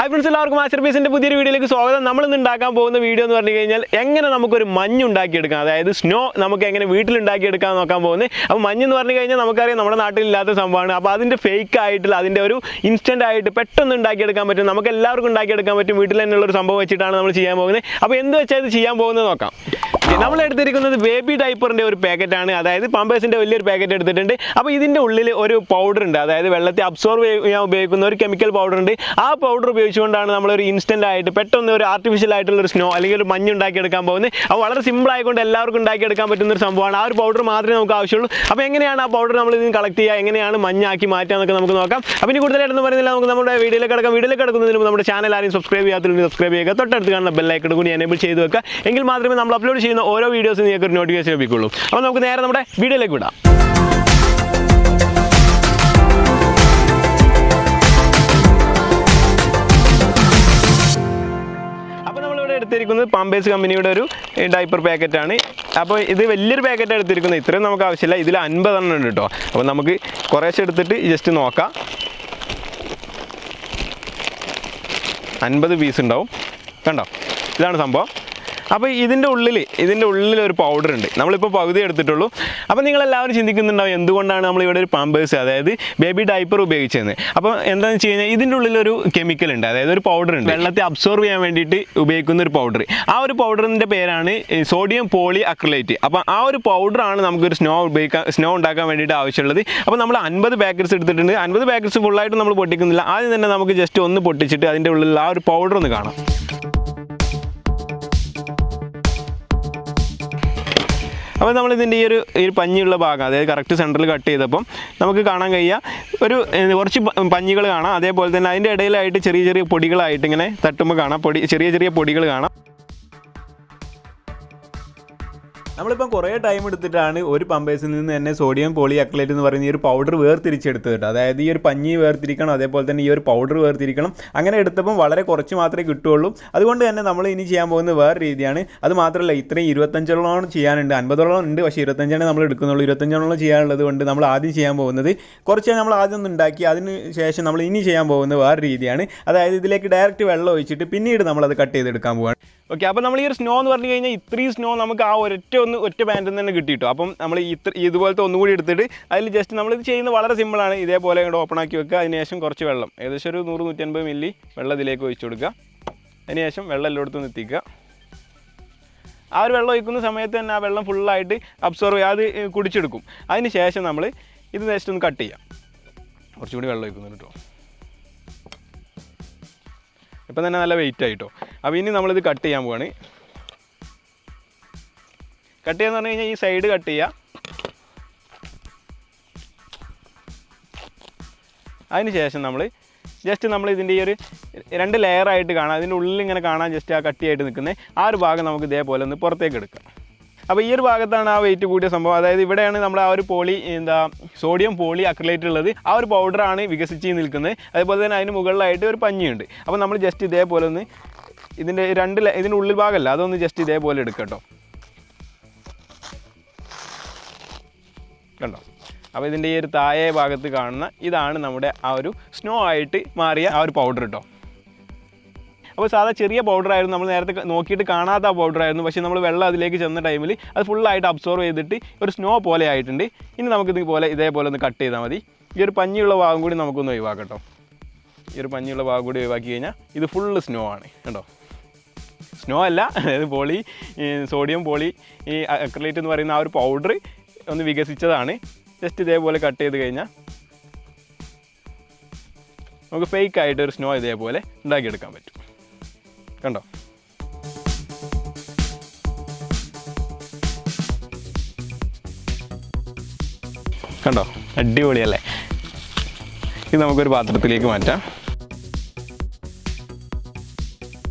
Hi friends, എല്ലാവർക്കും master പീസിൻ്റെ പുതിയൊരു വീഡിയോയിലേക്ക് സ്വാഗതം. നമ്മളിന്ന് ഉണ്ടാക്കാൻ പോകുന്ന വീഡിയോ എന്ന് പറഞ്ഞു കഴിഞ്ഞാൽ എങ്ങനെ നമുക്കൊരു മഞ്ഞ് ഉണ്ടാക്കിയെടുക്കാം, അതായത് സ്നോ നമുക്ക് എങ്ങനെ വീട്ടിലുണ്ടാക്കിയെടുക്കാൻ നോക്കാൻ പോകുന്നത്. അപ്പോൾ മഞ്ഞ് എന്ന് പറഞ്ഞു കഴിഞ്ഞാൽ നമുക്കറിയാം നമ്മുടെ നാട്ടിലില്ലാത്ത സംഭവമാണ്. അപ്പോൾ അതിൻ്റെ ഫേക്ക് ആയിട്ടുള്ള അതിൻ്റെ ഒരു ഇൻസ്റ്റൻ്റ് ആയിട്ട് പെട്ടെന്ന് ഉണ്ടാക്കിയെടുക്കാൻ പറ്റും, നമുക്ക് എല്ലാവർക്കും ഉണ്ടാക്കിയെടുക്കാൻ പറ്റും. വീട്ടിൽ തന്നെയുള്ളൊരു സംഭവം വെച്ചിട്ടാണ് നമ്മൾ ചെയ്യാൻ പോകുന്നത്. അപ്പോൾ എന്ത് വെച്ചാൽ ഇത് ചെയ്യാൻ പോകുന്നത് നോക്കാം. നമ്മൾ എടുത്തിരിക്കുന്നത് ബേബി ഡൈപ്പറിൻ്റെ ഒരു പാക്കറ്റാണ്, അതായത് പമ്പേഴ്സിൻ്റെ വലിയൊരു പാക്കറ്റ് എടുത്തിട്ടുണ്ട്. അപ്പോൾ ഇതിൻ്റെ ഉള്ളിൽ ഒരു പൗഡർ ഉണ്ട്, അതായത് വെള്ളത്തെ അബ്സോർവ് ചെയ്യാൻ ഉപയോഗിക്കുന്ന ഒരു കെമിക്കൽ പൗഡർ ഉണ്ട്. ആ പൗഡർ ഉപയോഗിച്ചുകൊണ്ടാണ് നമ്മളൊരു ഇൻസ്റ്റൻ്റ് ആയിട്ട് പെട്ടെന്ന് ഒരു ആർട്ടിഫിഷ്യൽ ആയിട്ടുള്ള ഒരു സ്നോ അല്ലെങ്കിൽ ഒരു മഞ്ഞ് ഉണ്ടാക്കിയെടുക്കാൻ പോകുന്നത്. അപ്പോൾ വളരെ സിമ്പിൾ ആയിക്കൊണ്ട് എല്ലാവർക്കും ഉണ്ടാക്കിയെടുക്കാൻ പറ്റുന്ന ഒരു സംഭവമാണ്. ആ ഒരു പൗഡർ മാത്രമേ നമുക്ക് ആവശ്യമുള്ളൂ. അപ്പോൾ എങ്ങനെയാണ് ആ പൗഡർ നമ്മൾ ഇതിന് കളക്ട് ചെയ്യുക, എങ്ങനെയാണ് മഞ്ഞാക്കി മാറ്റുക എന്നൊക്കെ നമുക്ക് നോക്കാം. അപ്പോൾ ഇനി കൂടുതലായിട്ടൊന്നും പറയുന്നില്ല, നമുക്ക് നമ്മുടെ വീഡിയോയിലേക്ക് കിടക്കാം. വീഡിയോയിലേക്ക് കിടക്കുന്നതിന് മുമ്പ് നമ്മുടെ ചാനൽ ആരെയും സബ്സ്ക്രൈബ് ചെയ്യാത്തതിന് സബ്സ്ക്രൈബ് ചെയ്യുക, തൊട്ടടുത്ത് കാണുന്ന ബെല്ലൈക്കൺ കൂടി എനേബിൾ ചെയ്ത് വെക്കുക. എങ്കിൽ മാത്രമേ നമ്മൾ അപ്ലോഡ് ചെയ്യുന്ന ഓരോ വീഡിയോസും നിങ്ങൾക്ക് ഒരു നോട്ടിഫിക്കേഷൻ ലഭിക്കുള്ളൂ. അപ്പോൾ നമുക്ക് നേരെ നമ്മുടെ വീഡിയോയിലേക്ക് വിടാം. അപ്പോൾ നമ്മളിവിടെ എടുത്തിരിക്കുന്നത് പമ്പേഴ്സ് കമ്പനിയുടെ ഒരു ഡൈപ്പർ പാക്കറ്റാണ്. അപ്പോൾ ഇത് വലിയൊരു പാക്കറ്റ് എടുത്തിരിക്കുന്നത്, ഇത്രയും നമുക്ക് ആവശ്യമില്ല. ഇതിൽ 50 എണ്ണം ഉണ്ട് കേട്ടോ. അപ്പോൾ നമുക്ക് കുറേശ്ശെ എടുത്തിട്ട് ജസ്റ്റ് നോക്കാം. 50 പീസ് ഉണ്ടാവും, കണ്ടോ? ഇതാണ് സംഭവം. അപ്പോൾ ഇതിൻ്റെ ഉള്ളിൽ ഒരു പൗഡർ ഉണ്ട്. നമ്മളിപ്പോൾ പകുതി എടുത്തിട്ടുള്ളൂ. അപ്പോൾ നിങ്ങളെല്ലാവരും ചിന്തിക്കുന്നുണ്ടാവും എന്തുകൊണ്ടാണ് നമ്മളിവിടെ ഒരു പാമ്പേഴ്സ്, അതായത് ബേബി ഡൈപ്പർ ഉപയോഗിച്ചതെന്ന്. അപ്പോൾ എന്താണെന്ന് വെച്ച് കഴിഞ്ഞാൽ ഇതിൻ്റെ ഉള്ളിലൊരു കെമിക്കൽ ഉണ്ട്, അതായത് ഒരു പൗഡർ ഉണ്ട്, വെള്ളത്തെ അബ്സോർവ് ചെയ്യാൻ വേണ്ടിയിട്ട് ഉപയോഗിക്കുന്ന ഒരു പൗഡർ. ആ ഒരു പൗഡറിൻ്റെ പേരാണ് സോഡിയം പോളി അക്രിലേറ്റ്. അപ്പോൾ ആ ഒരു പൗഡറാണ് നമുക്കൊരു സ്നോ ഉണ്ടാക്കാൻ വേണ്ടിയിട്ട് ആവശ്യമുള്ളത്. അപ്പോൾ നമ്മൾ 50 പാക്കറ്റ്സ് എടുത്തിട്ടുണ്ട്. 50 പാക്കറ്റ്സ് ഫുള്ളായിട്ട് നമ്മൾ പൊട്ടിക്കുന്നില്ല. ആദ്യം തന്നെ നമുക്ക് ജസ്റ്റ് ഒന്ന് പൊട്ടിച്ചിട്ട് അതിൻ്റെ ഉള്ളിൽ ആ ഒരു പൗഡർ ഒന്ന് കാണാം. അപ്പോൾ നമ്മളിതിൻ്റെ ഈ ഒരു പഞ്ഞിയുള്ള ഭാഗം, അതായത് കറക്റ്റ് സെൻറ്ററിൽ കട്ട് ചെയ്തപ്പം നമുക്ക് കാണാൻ കഴിയുക കുറച്ച് പഞ്ഞികൾ കാണാം. അതേപോലെ തന്നെ അതിൻ്റെ ഇടയിലായിട്ട് ചെറിയ ചെറിയ പൊടികളായിട്ട് ഇങ്ങനെ തട്ടുമ്പോൾ കാണാം, ചെറിയ ചെറിയ പൊടികൾ കാണാം. നമ്മളിപ്പം കുറേ ടൈം എടുത്തിട്ടാണ് ഒരു പമ്പേഴ്സിൽ നിന്ന് തന്നെ സോഡിയം പോളി അക്രിലേറ്റ് എന്ന് പറയുന്ന ഈ ഒരു പൗഡർ വേർതിരിച്ചെടുത്തത് കേട്ടോ. അതായത് ഈ ഒരു പഞ്ഞി വേർതിരിക്കണം, അതേപോലെ തന്നെ ഈ ഒരു പൗഡർ വേർതിരിക്കണം. അങ്ങനെ എടുത്തപ്പം വളരെ കുറച്ച് മാത്രമേ കിട്ടുകയുള്ളൂ. അതുകൊണ്ട് തന്നെ നമ്മൾ ഇനി ചെയ്യാൻ പോകുന്നത് വേറെ രീതിയാണ്. അത് മാത്രമല്ല, ഇത്രയും 25 ചെയ്യാനുണ്ട്. 50 ഉണ്ട്, പക്ഷേ 25 നമ്മൾ എടുക്കുന്നുള്ളൂ. 25 ചെയ്യാനുള്ളത് കൊണ്ട് നമ്മൾ ആദ്യം ചെയ്യാൻ പോകുന്നത് കുറച്ച് നമ്മൾ ആദ്യം ഒന്ന് ഉണ്ടാക്കി, അതിന് ശേഷം നമ്മൾ ഇനി ചെയ്യാൻ പോകുന്നത് വേറെ രീതിയാണ്. അതായത് ഇതിലേക്ക് ഡയറക്റ്റ് വെള്ളം ഒഴിച്ചിട്ട് പിന്നീട് നമ്മളത് കട്ട് ചെയ്തെടുക്കാൻ പോവുകയാണ്. ഓക്കെ, അപ്പോൾ നമ്മൾ ഈ ഒരു സ്നോ എന്ന് പറഞ്ഞു കഴിഞ്ഞാൽ ഇത്രയും സ്നോ നമുക്ക് ആ ഒറ്റ പാൻറ്റിൽ തന്നെ കിട്ടിയിട്ടു. അപ്പം നമ്മൾ ഇതുപോലത്തെ ഒന്നുകൂടി എടുത്തിട്ട് അതിൽ ജസ്റ്റ് നമ്മളിത് ചെയ്യുന്നത് വളരെ സിമ്പിളാണ്. ഇതേപോലെ ഇങ്ങോട്ട് ഓപ്പൺ ആക്കി വെക്കുക. അതിനുശേഷം കുറച്ച് വെള്ളം, ഏകദേശം ഒരു 100-150 മില്ലി വെള്ളം ഇതിലേക്ക് ഒഴിച്ചു കൊടുക്കുക. അതിനുശേഷം വെള്ളം എല്ലായിടത്തും എത്തിക്കുക. ആ ഒരു വെള്ളം ഒഴിക്കുന്ന സമയത്ത് തന്നെ ആ വെള്ളം ഫുള്ളായിട്ട് അബ്സോർവ് ചെയ്യുക, അത് കുടിച്ചെടുക്കും. അതിന് ശേഷം നമ്മൾ ഇത് ജസ്റ്റ് ഒന്ന് കട്ട് ചെയ്യാം. കുറച്ചുകൂടി വെള്ളം ഒഴിക്കുന്നുണ്ട് കേട്ടോ. ഇപ്പം തന്നെ നല്ല വെയിറ്റ് ആയിട്ടോ. അപ്പോൾ ഇനി നമ്മളിത് കട്ട് ചെയ്യാൻ പോവാണ്. കട്ട് ചെയ്യാന്ന് പറഞ്ഞു കഴിഞ്ഞാൽ ഈ സൈഡ് കട്ട് ചെയ്യുക. അതിന് ശേഷം നമ്മൾ ഇതിൻ്റെ ഈ ഒരു 2 ലെയറായിട്ട് കാണാം. അതിൻ്റെ ഉള്ളിൽ ഇങ്ങനെ കാണാൻ ജസ്റ്റ് ആ കട്ടിയായിട്ട് നിൽക്കുന്നത് ആ ഒരു ഭാഗം നമുക്ക് ഇതേപോലെ ഒന്ന് പുറത്തേക്ക് എടുക്കാം. അപ്പോൾ ഈ ഒരു ഭാഗത്താണ് ആ വെയിറ്റ് കൂടിയ സംഭവം. അതായത് ഇവിടെയാണ് നമ്മൾ ആ ഒരു സോഡിയം പോളി അക്രിലേറ്റ് ഉള്ളത്. ആ ഒരു പൗഡറാണ് വികസിച്ച് നിൽക്കുന്നത്. അതുപോലെ തന്നെ അതിന് മുകളിലായിട്ട് ഒരു പഞ്ഞിയുണ്ട്. അപ്പോൾ നമ്മൾ ജസ്റ്റ് ഇതേപോലെ ഒന്ന് ഇതിൻ്റെ ഉള്ളിൽ ഭാഗമല്ല, അതൊന്ന് ജസ്റ്റ് ഇതേപോലെ എടുക്കാം കേട്ടോ. കണ്ടോ? അപ്പോൾ ഇതിൻ്റെ ഈ ഒരു താഴെ ഭാഗത്ത് കാണുന്ന ഇതാണ് നമ്മുടെ ആ ഒരു സ്നോ ആയിട്ട് മാറിയ ആ ഒരു പൗഡർ കേട്ടോ. അപ്പോൾ സാധാ ചെറിയ പൗഡറായിരുന്നു, നമ്മൾ നേരത്തെ നോക്കിയിട്ട് കാണാത്ത ആ പൗഡറായിരുന്നു. പക്ഷേ നമ്മൾ വെള്ളം അതിലേക്ക് ചെന്ന ടൈമിൽ അത് ഫുള്ളായിട്ട് അബ്സോർവ് ചെയ്തിട്ട് ഒരു സ്നോ പോലെ ആയിട്ടുണ്ട്. ഇനി നമുക്കിത് ഇതേപോലെ ഒന്ന് കട്ട് ചെയ്താൽ മതി. ഈ ഒരു പഞ്ഞിയുള്ള ഭാഗം കൂടി നമുക്കൊന്ന് ഒഴിവാക്കാം കേട്ടോ. ഈ ഒരു പഞ്ഞിയുള്ള ഭാഗം കൂടി ഒഴിവാക്കി കഴിഞ്ഞാൽ ഇത് ഫുള്ള് സ്നോ ആണ് കേട്ടോ. സ്നോ അല്ല, അതായത് സോഡിയം പോളി അക്രിലേറ്റ് എന്ന് പറയുന്ന ആ ഒരു പൗഡർ ഒന്ന് വികസിച്ചതാണ്. ജസ്റ്റ് ഇതേപോലെ കട്ട് ചെയ്ത് കഴിഞ്ഞാൽ നമുക്ക് ഫേക്കായിട്ട് ഒരു സ്നോ ഇതേപോലെ ഉണ്ടാക്കിയെടുക്കാൻ പറ്റും. കണ്ടോ? കണ്ടോ? അടിപൊളിയല്ലേ? ഇത് നമുക്കൊരു പാത്രത്തിലേക്ക് മാറ്റാം.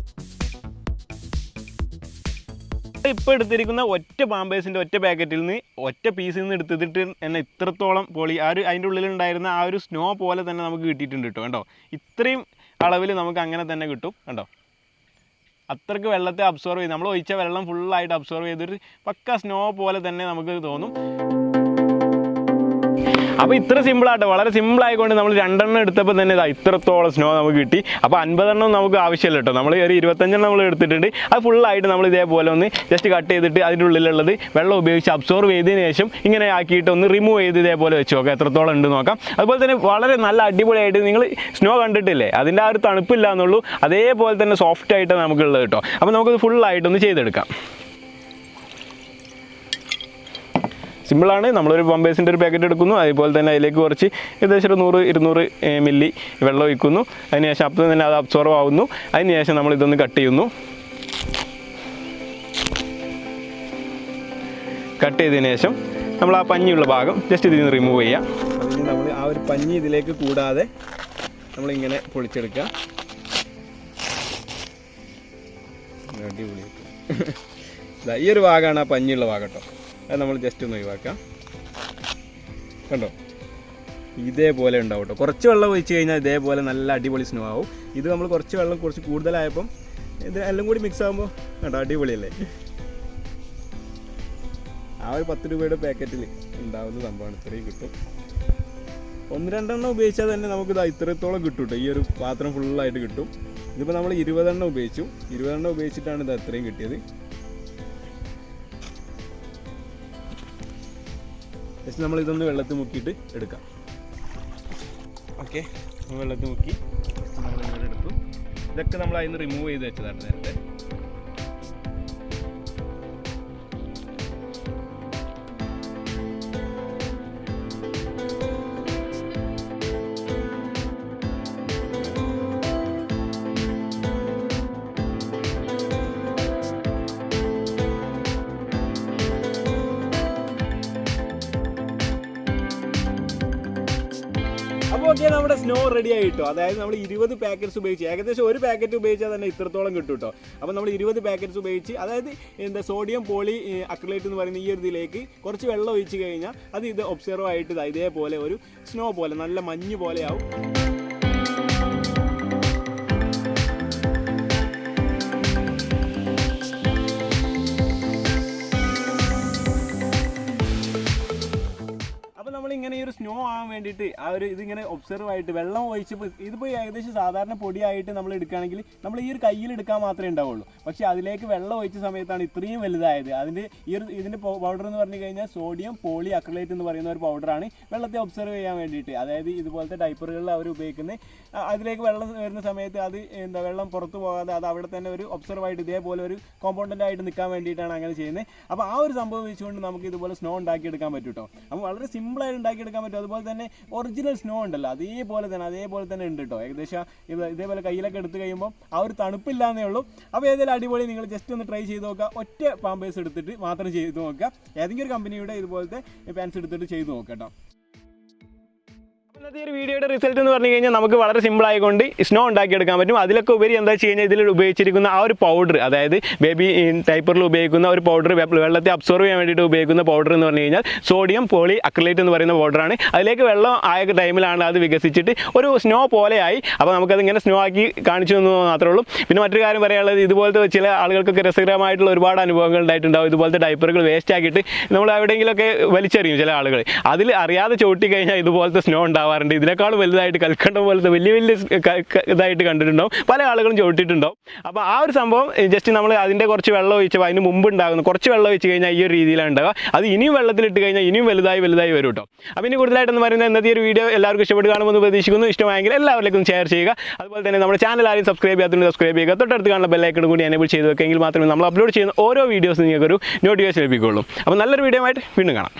ഇപ്പോൾ എടുത്തിരിക്കുന്ന ഒറ്റ പാമ്പേഴ്സിൻ്റെ ഒറ്റ പാക്കറ്റിൽ നിന്ന് ഒറ്റ പീസിൽ നിന്ന് എടുത്തിട്ട് എന്നെ ഇത്രത്തോളം പോളി അതിൻ്റെ ഉള്ളിലുണ്ടായിരുന്ന ആ ഒരു സ്നോ പോലെ തന്നെ നമുക്ക് കിട്ടിയിട്ടുണ്ട് കേട്ടോ. കണ്ടോ? ഇത്രയും അളവിൽ നമുക്ക് അങ്ങനെ തന്നെ കിട്ടും. കണ്ടോ? അത്രയ്ക്ക് വെള്ളത്തെ അബ്സോർവ് ചെയ്ത് നമ്മൾ ഒഴിച്ച വെള്ളം ഫുള്ളായിട്ട് അബ്സോർവ് ചെയ്തൊരു പക്ക സ്നോ പോലെ തന്നെ നമുക്ക് തോന്നും. അപ്പോൾ ഇത്ര സിമ്പിളാട്ടോ, വളരെ സിമ്പിൾ ആയിക്കൊണ്ട് നമ്മൾ 2 എണ്ണം എടുത്തപ്പോൾ തന്നെ ഇത്രത്തോളം സ്നോ നമുക്ക് കിട്ടി. അപ്പോൾ 50 എണ്ണം നമുക്ക് ആവശ്യമില്ല കേട്ടോ, നമ്മൾ ഒരു 25 എണ്ണം നമ്മൾ എടുത്തിട്ടുണ്ട്. അത് ഫുള്ളായിട്ട് നമ്മൾ ഇതേപോലെ ഒന്ന് ജസ്റ്റ് കട്ട് ചെയ്തിട്ട് അതിൻ്റെ ഉള്ളിലുള്ളത് വെള്ളം ഉപയോഗിച്ച് അബ്സോർവ് ചെയ്തതിന് ശേഷം ഇങ്ങനെ ആക്കിയിട്ട് ഒന്ന് റിമൂവ് ചെയ്ത് ഇതേപോലെ വെച്ച് നോക്കാം എത്രത്തോളം ഉണ്ട് നോക്കാം. അതുപോലെ തന്നെ വളരെ നല്ല അടിപൊളിയായിട്ട് നിങ്ങൾ സ്നോ കണ്ടിട്ടില്ലേ, അതിൻ്റെ ആ ഒരു തണുപ്പില്ല എന്നുള്ളൂ, അതേപോലെ തന്നെ സോഫ്റ്റ് ആയിട്ടാണ് നമുക്കുള്ളത് കേട്ടോ. അപ്പോൾ നമുക്കത് ഫുള്ളായിട്ടൊന്ന് ചെയ്തെടുക്കാം. സിമ്പിളാണ്. നമ്മളൊരു പമ്പേഴ്സിൻ്റെ ഒരു പാക്കറ്റ് എടുക്കുന്നു, അതുപോലെ തന്നെ അതിലേക്ക് കുറച്ച് ഏകദേശം 100-200 മില്ലി വെള്ളം ഒഴിക്കുന്നു. അതിനുശേഷം അപ്പം തന്നെ അത് അബ്സോർവ് ആവുന്നു. അതിനുശേഷം നമ്മളിതൊന്ന് കട്ട് ചെയ്യുന്നു. കട്ട് ചെയ്തതിന് ശേഷം നമ്മൾ ആ പഞ്ഞിയുള്ള ഭാഗം ജസ്റ്റ് ഇതിൽ നിന്ന് റിമൂവ് ചെയ്യാം. അതിന് നമ്മൾ ആ ഒരു പഞ്ഞി ഇതിലേക്ക് കൂടാതെ നമ്മളിങ്ങനെ പൊളിച്ചെടുക്കുക. അടിപൊളിയായിട്ട് ഈ ഒരു ഭാഗമാണ് ആ പഞ്ഞിയുള്ള ഭാഗം കേട്ടോ. അത് നമ്മൾ ജസ്റ്റ് ഒന്ന് ഒഴിവാക്കാം. കണ്ടോ, ഇതേപോലെ ഉണ്ടാവും കേട്ടോ. കുറച്ച് വെള്ളം ഒഴിച്ച് കഴിഞ്ഞാൽ ഇതേപോലെ നല്ല അടിപൊളി സ്നോ ആവും. ഇത് നമ്മൾ കുറച്ച് വെള്ളം കുറച്ച് കൂടുതലായപ്പം ഇത് എല്ലാം കൂടി മിക്സ് ആകുമ്പോൾ കേട്ടോ അടിപൊളിയല്ലേ. ആ ഒരു 10 രൂപയുടെ പാക്കറ്റിൽ ഉണ്ടാവുന്ന സംഭവമാണ്. ഇത്രയും കിട്ടും. 1-2 എണ്ണം ഉപയോഗിച്ചാൽ തന്നെ നമുക്കിത് ഇത്രത്തോളം കിട്ടും കേട്ടോ. ഈ ഒരു പാത്രം ഫുള്ളായിട്ട് കിട്ടും. ഇതിപ്പോൾ നമ്മൾ 20 എണ്ണം ഉപയോഗിച്ചു. 20 എണ്ണം ഉപയോഗിച്ചിട്ടാണ് ഇത് അത്രയും കിട്ടിയത്. ജസ്റ്റ് നമ്മൾ ഇതൊന്ന് വെള്ളത്തിൽ മുക്കിയിട്ട് എടുക്കാം. ഓക്കെ, വെള്ളത്തിൽ മുക്കി നമ്മളിങ്ങനെ എടുത്തു. ഇതൊക്കെ നമ്മൾ അതിൽ നിന്ന് റിമൂവ് ചെയ്ത് വെച്ചതാണ് നേരത്തെ. അപ്പോൾ ഓക്കെ, നമ്മുടെ സ്നോ റെഡി ആയിട്ടോ. അതായത് നമ്മൾ 20 പാക്കറ്റ്സ് ഉപയോഗിച്ച് ഏകദേശം ഒരു പാക്കറ്റ് ഉപയോഗിച്ചാൽ തന്നെ ഇത്രത്തോളം കിട്ടും കേട്ടോ. അപ്പോൾ നമ്മൾ 20 പാക്കറ്റ്സ് ഉപയോഗിച്ച്, അതായത് സോഡിയം പോളി അക്രിലേറ്റ് എന്ന് പറയുന്ന ഈ ഒരു ഇതിലേക്ക് കുറച്ച് വെള്ളം ഒഴിച്ച് കഴിഞ്ഞാൽ അത് ഇത് ഒബ്സർവ് ആയിട്ട് ഇതേപോലെ ഒരു സ്നോ പോലെ നല്ല മഞ്ഞ് പോലെയാവും. നമ്മളിങ്ങനെ ഈ ഒരു സ്നോ ആവാൻ വേണ്ടിയിട്ട് ആ ഒരു ഇതിങ്ങനെ ഒബ്സർവ് ആയിട്ട് വെള്ളം ഒഴിച്ചപ്പോൾ ഇതിപ്പോൾ ഏകദേശം സാധാരണ പൊടിയായിട്ട് നമ്മൾ എടുക്കുകയാണെങ്കിൽ നമ്മൾ ഈ ഒരു കയ്യിൽ എടുക്കാൻ മാത്രമേ ഉണ്ടാവുള്ളൂ. പക്ഷേ അതിലേക്ക് വെള്ളം ഒഴിച്ച സമയത്താണ് ഇത്രയും വലുതായത്. ഇതിൻ്റെ പൗഡർ എന്ന് പറഞ്ഞു കഴിഞ്ഞാൽ സോഡിയം പോളി അക്രിലേറ്റ് എന്ന് പറയുന്ന ഒരു പൗഡറാണ് വെള്ളത്തെ ഒബ്സർവ് ചെയ്യാൻ വേണ്ടിയിട്ട്. അതായത് ഇതുപോലത്തെ ഡൈപ്പറുകളിൽ അവർ ഉപയോഗിക്കുന്നത്. അതിലേക്ക് വെള്ളം വരുന്ന സമയത്ത് അത് വെള്ളം പുറത്തു പോകാതെ അത് അവിടെ തന്നെ ഒരു ഒബ്സർവ് ആയിട്ട് ഇതേപോലെ ഒരു കോമ്പൗണ്ടൻ്റ് ആയിട്ട് നിൽക്കാൻ വേണ്ടിയിട്ടാണ് അങ്ങനെ ചെയ്യുന്നത്. അപ്പോൾ ആ ഒരു സംഭവം വെച്ചുകൊണ്ട് നമുക്ക് ഇതുപോലെ സ്നോ ഉണ്ടാക്കിയെടുക്കാൻ പറ്റും കേട്ടോ. അപ്പോൾ വളരെ സിമ്പിളായിട്ട് ഉണ്ടാക്കിയെടുക്കാൻ പറ്റും. അതുപോലെ തന്നെ ഒറിജിനൽ സ്നോ ഉണ്ടല്ലോ അതേപോലെ തന്നെ ഉണ്ട് കേട്ടോ. ഏകദേശം ഇതേപോലെ കയ്യിലൊക്കെ എടുത്ത് കഴിയുമ്പോൾ ആ ഒരു തണുപ്പില്ലാന്നേ ഉള്ളൂ. അപ്പോൾ ഏതെങ്കിലും അടിപൊളി നിങ്ങൾ ജസ്റ്റ് ഒന്ന് ട്രൈ ചെയ്ത് നോക്കുക. ഒറ്റ പാമ്പേഴ്സ് എടുത്തിട്ട് മാത്രം ചെയ്ത് നോക്കുക. ഏതെങ്കിലും ഒരു കമ്പനിയുടെ ഇതുപോലത്തെ പാൻസ് എടുത്തിട്ട് ചെയ്ത് നോക്കുക കേട്ടോ. ഇന്നത്തെ ഒരു വീഡിയോയുടെ റിസൾട്ട് എന്ന് പറഞ്ഞു കഴിഞ്ഞാൽ നമുക്ക് വളരെ സിമ്പിൾ ആയിക്കൊണ്ട് സ്നോ ഉണ്ടാക്കിയെടുക്കാൻ പറ്റും. അതിലൊക്കെ ഉപരി എന്താ വെച്ച് കഴിഞ്ഞാൽ ഇതിൽ ഉപയോഗിച്ചിരിക്കുന്ന ആ ഒരു പൗഡർ, അതായത് ബേബി ഡൈപ്പറിൽ ഉപയോഗിക്കുന്ന ഒരു പൗഡർ, വെള്ളത്തെ അബ്സോർവ് ചെയ്യാൻ വേണ്ടിയിട്ട് ഉപയോഗിക്കുന്ന പൗഡർ എന്ന് പറഞ്ഞു കഴിഞ്ഞാൽ സോഡിയം പോളി അക്രിലേറ്റ് എന്ന് പറയുന്ന പൗഡറാണ്. അതിലേക്ക് വെള്ളം ആയ ടൈമിലാണ് അത് വികസിച്ചിട്ട് ഒരു സ്നോ പോലെയായി. അപ്പോൾ നമുക്കതിങ്ങനെ സ്നോ ആക്കി കാണിച്ചു തന്നു മാത്രമേ ഉള്ളൂ. പിന്നെ മറ്റൊരു കാര്യം പറയാനുള്ളത്, ഇതുപോലത്തെ ചില ആളുകൾക്കൊക്കെ രസകരമായിട്ടുള്ള ഒരുപാട് അനുഭവങ്ങൾ ഉണ്ടായിട്ടുണ്ടാവും. ഇതുപോലത്തെ ഡൈപ്പറുകൾ വേസ്റ്റ് ആക്കിയിട്ട് നമ്മൾ എവിടെയെങ്കിലുമൊക്കെ വലിച്ചെറിയും ചില ആളുകൾ. അതിൽ അറിയാതെ ചവിട്ടി കഴിഞ്ഞാൽ ഇതുപോലത്തെ സ്നോ ഉണ്ടാവാറുണ്ട്. ഇതിനേക്കാൾ വലുതായിട്ട് കൽക്കണ്ടം പോലത്തെ വലിയ ഇതായിട്ട് കണ്ടിട്ടുണ്ടാവും. പല ആളുകളും ചവിട്ടിയിട്ടുണ്ടാവും. അപ്പോൾ ആ ഒരു സംഭവം ജസ്റ്റ് നമ്മൾ അതിൻ്റെ കുറച്ച് വെള്ളം ഒഴിച്ചപ്പോൾ അതിന് മുമ്പ് ഉണ്ടാകുന്നു കുറച്ച് വെള്ളം ഒഴിച്ച് കഴിഞ്ഞാൽ ഈ ഒരു രീതിയിലാണ് ഉണ്ടാവുക. അത് ഇനിയും വെള്ളത്തിലിട്ട് കഴിഞ്ഞാൽ ഇനിയും വലുതായി വരും കേട്ടോ. അപ്പോൾ ഇനി കൂടുതലായിട്ടെന്ന് പറയുന്നത് ഇന്നത്തെ ഒരു വീഡിയോ എല്ലാവർക്കും ഇഷ്ടപ്പെട്ട് കാണുമെന്ന് പ്രതീക്ഷിക്കുന്നു. ഇഷ്ടമായെങ്കിൽ എല്ലാവരിലേക്കും ഷെയർ ചെയ്യുക. അതുപോലെ തന്നെ നമ്മുടെ ചാനൽ ആരും സബ്സ്ക്രൈബ് ചെയ്യാത്തതുകൊണ്ട് സബ്സ്ക്രൈബ് ചെയ്യുക. തൊട്ടടുത്ത് കാണുന്ന ബെല്ലൈക്കൺ കൂടി എനേബിൾ ചെയ്ത് വെക്കെങ്കിൽ മാത്രമേ നമ്മൾ അപ്ലോഡ് ചെയ്യുന്ന ഓരോ വീഡിയോസും നിങ്ങൾക്കൊരു നോട്ടിഫിക്കേഷൻ ലഭിക്കുകയുള്ളൂ. അപ്പോൾ നല്ലൊരു വീഡിയോ ആയിട്ട് വീണ്ടും കാണാം.